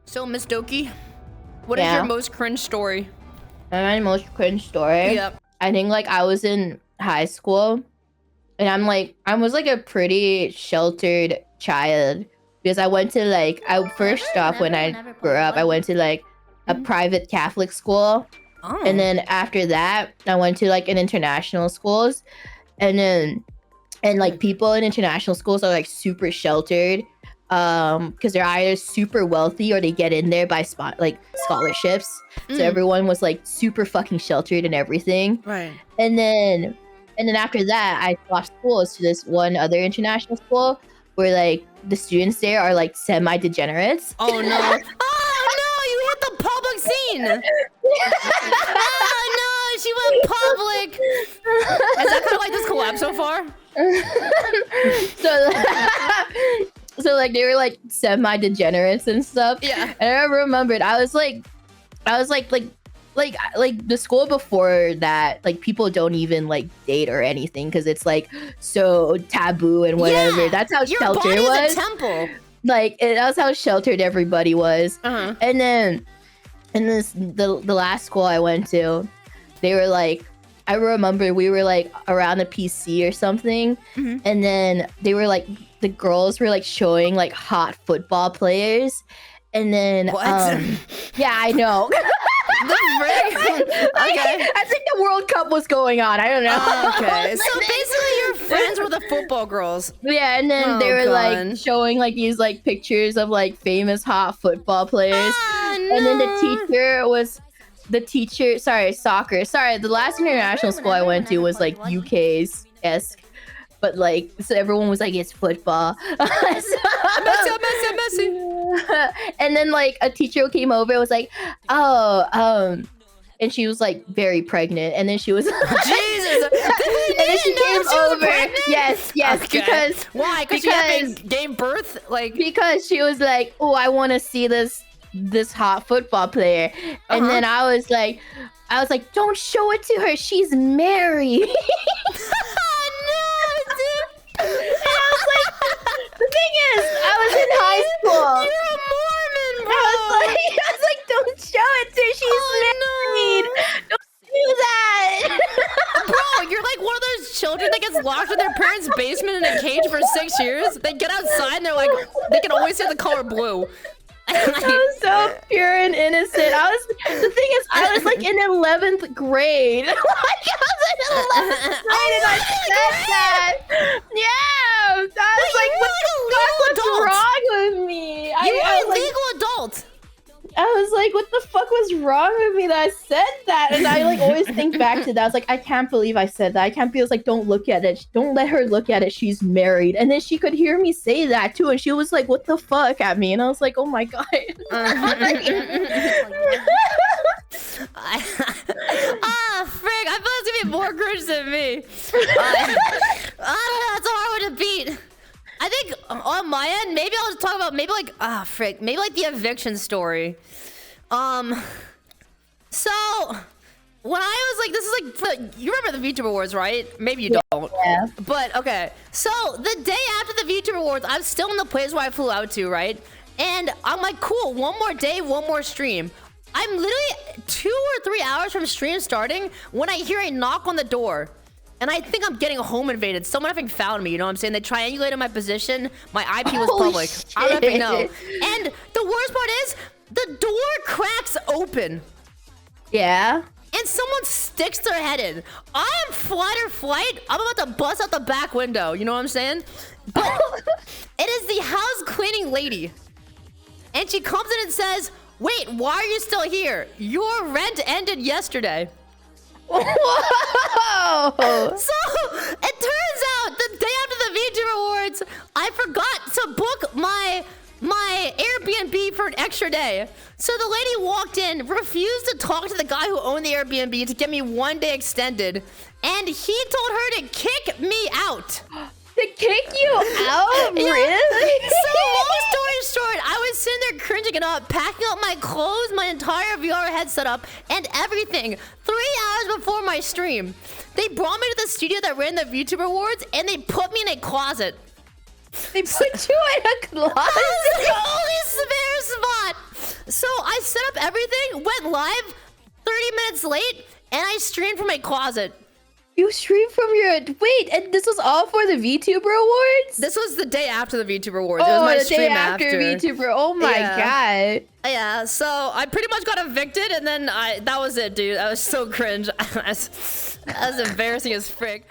So, Miss Doki, what is your most cringe story? My most cringe story? Yep. I think like I was in high school and I was like a pretty sheltered child because I went to like, first off when I grew up, I went to like a private Catholic school. Oh. And then after that, I went to like an international schools. And like people in international schools are like super sheltered because they're either super wealthy or they get in there by scholarships. So everyone was like super fucking sheltered and everything. Right. And then after that, I swapped schools to this one other international school where like the students there are like semi-degenerates. Oh no. Oh no, you hit the public scene. Oh no, she went public. Is that kind of like this collab so far? So like they were like semi-degenerates and stuff. Yeah. And I remembered I was like the school before that, like people don't even like date or anything because it's like so taboo and whatever. Yeah, that's how sheltered it was. was. A temple. Like that's how sheltered everybody was. Uh-huh. And then in the last school I went to, they were like, I remember we were like around a PC or something, and then they were like, the girls were like showing like hot football players, and then what? Yeah, I know. The frick? Okay. I think the World Cup was going on. I don't know. Okay. So basically your friends were the football girls. Yeah, and then they were like showing like these like pictures of like famous hot football players. No. And then the teacher sorry, soccer. Sorry, the last international school I went to was like UK's-esque. But like, so everyone was like, it's football. Messi. And then like a teacher came over and was like, and she was like very pregnant, and then she was Jesus. And then she came over. Yes, okay. because why? Because she gave birth, like because she was like, oh, I want to see this hot football player, and then I was like, don't show it to her. She's married. And I was like, the thing is, I was in high school. You're a Mormon, bro. I was like, don't show it to her. She's married. No. Don't do that. Bro, you're like one of those children that gets locked in their parents' basement in a cage for 6 years. They get outside and they're like, they can always see the color blue. I was so pure and innocent. The thing is, I was like in 11th grade. Like, I was in 11th grade and I said that. Yeah. I was like, what the fuck was wrong with me? You were a legal adult. I was like, what the fuck was wrong with me that I said that? And I like always think back to that. I was like, I can't believe I said that. I can't believe. I was like, don't look at it. Don't let her look at it. She's married. And then she could hear me say that too. And she was like, what the fuck at me? And I was like, oh my God. Frick. I thought it was gonna be more cringe than me. I don't know. It's a hard one to beat. I think on my end, maybe I'll just talk about maybe like the eviction story. So when I was like, this is like, you remember the VTuber Awards, right? Maybe you don't. Yeah. But okay. So the day after the VTuber Awards, I'm still in the place where I flew out to, right? And I'm like, cool, one more day, one more stream. I'm literally 2 or 3 hours from stream starting when I hear a knock on the door. And I think I'm getting home invaded. Someone I think found me, you know what I'm saying? They triangulated my position. My IP was public. Shit. I don't even know. And the worst part is, the door cracks open. Yeah. And someone sticks their head in. I am fight or flight. I'm about to bust out the back window. You know what I'm saying? But it is the house cleaning lady. And she comes in and says, wait, why are you still here? Your rent ended yesterday. Whoa! So it turns out the day after the VTuber Awards, I forgot to book my Airbnb for an extra day. So the lady walked in, refused to talk to the guy who owned the Airbnb to get me 1 day extended, and he told her to kick me out. To kick you out? Yeah. Really? So long story short, I was sitting there cringing it up, packing up my clothes, my entire VR headset up, and everything. 3 hours before my stream, they brought me to the studio that ran the VTuber Awards, and they put me in a closet. They put you in a closet? That was the only spare spot. So I set up everything, went live 30 minutes late, and I streamed from my closet. You streamed from your wait, and this was all for the VTuber awards? This was the day after the VTuber awards. Oh, it was my the stream day after VTuber. Oh my god. Yeah, so I pretty much got evicted, and then that was it, dude. I was so cringe. That was embarrassing as frick.